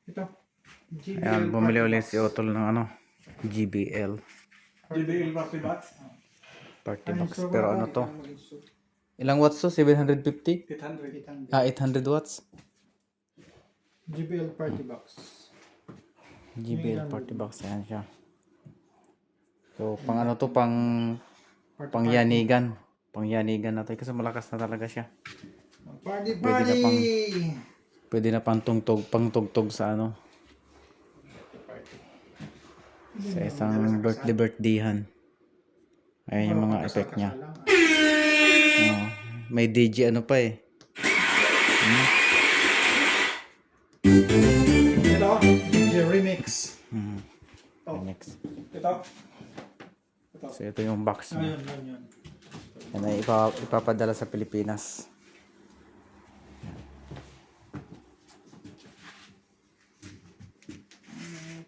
Ito. Ayan, bumili ulit si Otol ng ano, JBL JBL Party Box. party box. Pero ano to? Ilang watts to? 750? 800. 800. 800 watts? JBL party box. JBL party box. Ayan siya. So, pang ano to? Pangyanigan. Pangyanigan natin kasi malakas na talaga siya. Party Pwede na party! Pwede na pang tugtog sa ano. Sa isang birthdayhan. Ayan yung mga effect niya. May DJ ano pa eh. Ito. DJ remix. Next. Ito. So ito yung box niya. Yun. Yan ay ipapadala sa Pilipinas.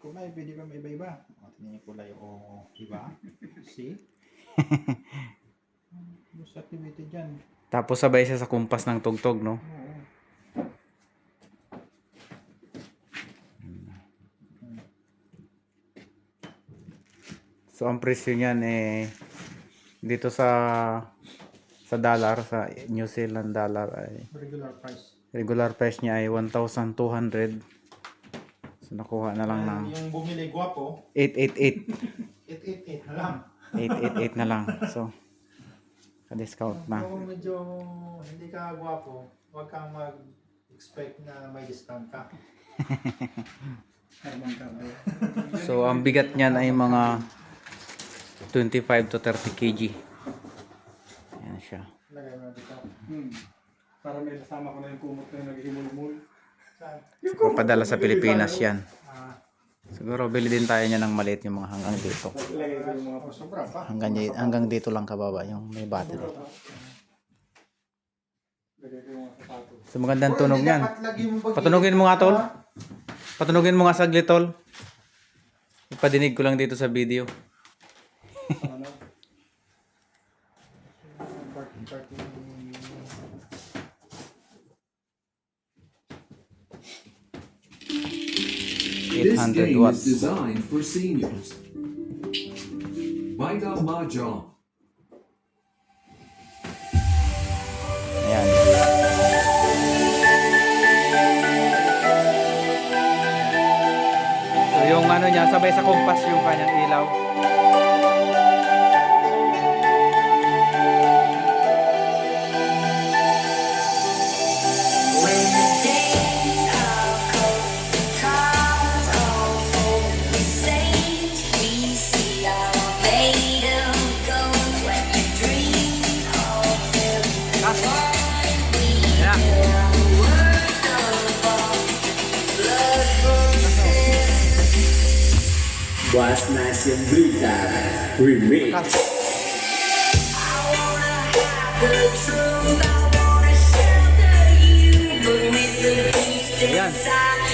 Kulay, pwede ba may iba-iba? Tingnan yung kulay o iba. See? Gusto activity dyan. Tapos sabay siya sa kumpas ng tugtog, no? Oo. So ang presyo niyan eh dito sa dollar, sa New Zealand dollar ay Regular price. niya ay 1,200. So nakuha na lang ng Yung bumili guwapo, 888. 888 na lang. 888 na lang. So ka-discount na. Kung medyo hindi ka guwapo, huwag kang mag-expect na may discount ka. So ang bigat niyan ay mga 25 to 30 kg. Ayan siya. Lagay mo dito. Para may kasama ko na yung kumot na yung naghihimul-mul. Saan? Papadala sa Pilipinas yan. Ah, Siguro bili din tayo niya ng maliit yung mga hanggang dito. Ilagay ko yung mga sobra pa. Hanggang dito lang kababa yung may battery. Ilagay ko yung mga sapatos. So magandang tunog niyan. Patunogin Patunogin mo nga tol. Patunogin mo nga saglit tol. Ipadinig ko lang dito sa video. Ano? Party. 800 watts. Designed for seniors. Bida Mahjong. Ayan. So yung ano niya, sabay sa kompas yung kanyang ilaw. Was Nasi Berita Remix. Ayan.